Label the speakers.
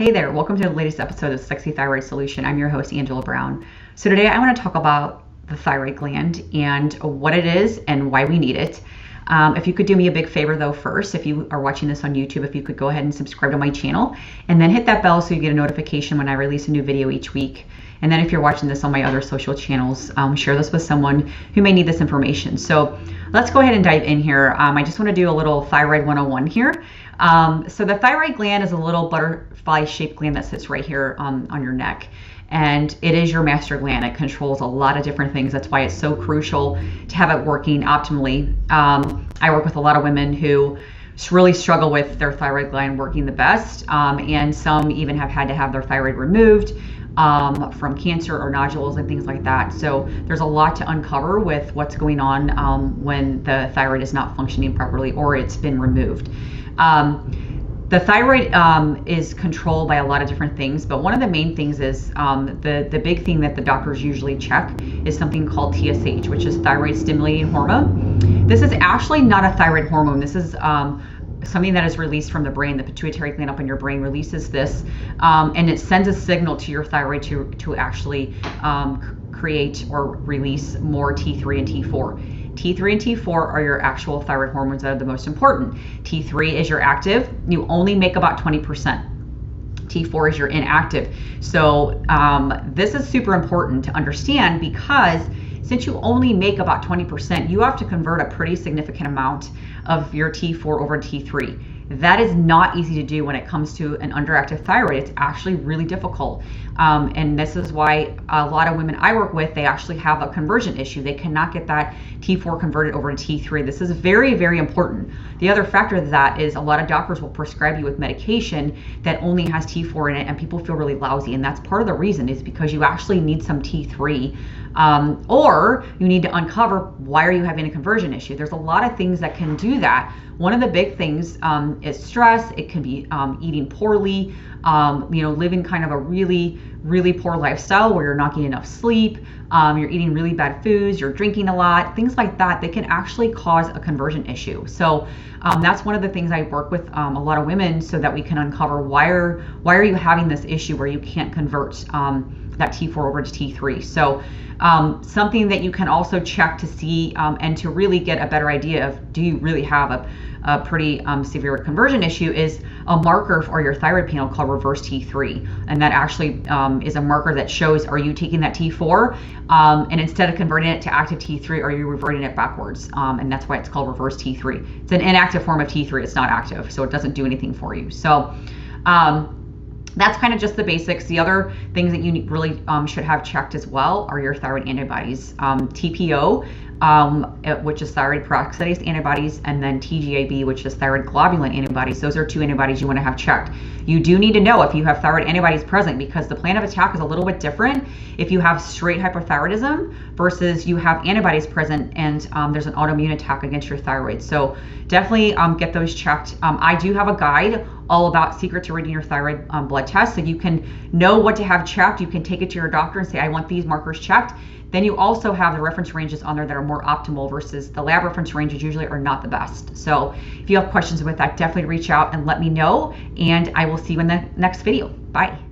Speaker 1: Hey there, welcome to the latest episode of Sexy Thyroid Solution. I'm your host, Angela Brown. So today I want to talk about the thyroid gland and what it is and why we need it. If you could do me a big favor though first, if you are watching this on YouTube, if you could go ahead and subscribe to my channel and then hit that bell so you get a notification when I release a new video each week. And then if you're watching this on my other social channels, share this with someone who may need this information. So let's go ahead and dive in here. I just want to do a little thyroid 101 here. So the thyroid gland is a little butterfly-shaped gland that sits right here on your neck. And it is your master gland. It controls a lot of different things. That's why it's so crucial to have it working optimally. I work with a lot of women who really struggle with their thyroid gland working the best. And some even have had to have their thyroid removed from cancer or nodules and things like that. So there's a lot to uncover with what's going on when the thyroid is not functioning properly or it's been removed. The thyroid is controlled by a lot of different things, but one of the main things is the big thing that the doctors usually check is something called TSH, which is thyroid stimulating hormone. This is actually not a thyroid hormone. This is something that is released from the brain. The pituitary gland up in your brain releases this, and it sends a signal to your thyroid to actually create or release more T3 and T4. T3 and T4 are your actual thyroid hormones that are the most important. T3 is your active. You only make about 20%. T4 is your inactive. So this is super important to understand because since you only make about 20%, you have to convert a pretty significant amount of your T4 over T3. That is not easy to do when it comes to an underactive thyroid. It's actually really difficult. And this is why a lot of women I work with, they actually have a conversion issue. They cannot get that T4 converted over to T3. This is very, very important. The other factor of that is a lot of doctors will prescribe you with medication that only has T4 in it, and people feel really lousy. And that's part of the reason is because you actually need some T3, or you need to uncover why are you having a conversion issue. There's a lot of things that can do that. One of the big things is stress. It can be eating poorly, living kind of a really, really poor lifestyle where you're not getting enough sleep, you're eating really bad foods, you're drinking a lot, things like that. They can actually cause a conversion issue. So that's one of the things I work with a lot of women so that we can uncover why are you having this issue where you can't convert that T4 over to T3. So something that you can also check to see and to really get a better idea of do you really have a pretty severe conversion issue is a marker for your thyroid panel called reverse T3. And that actually is a marker that shows are you taking that T4 and instead of converting it to active T3, are you reverting it backwards? And that's why it's called reverse T3. It's an inactive form of T3. It's not active, so it doesn't do anything for you. So that's kind of just the basics. The other things that you really should have checked as well are your thyroid antibodies. TPO, which is thyroid peroxidase antibodies, and then TGAB, which is thyroid globulin antibodies. Those are two antibodies you want to have checked. You do need to know if you have thyroid antibodies present because the plan of attack is a little bit different if you have straight hypothyroidism versus you have antibodies present and there's an autoimmune attack against your thyroid. So definitely get those checked. I do have a guide all about secret to reading your thyroid blood test, so you can know what to have checked. You can take it to your doctor and say, I want these markers checked. Then you also have the reference ranges on there that are more optimal versus the lab reference ranges usually are not the best. So if you have questions with that, definitely reach out and let me know, and I will see you in the next video. Bye.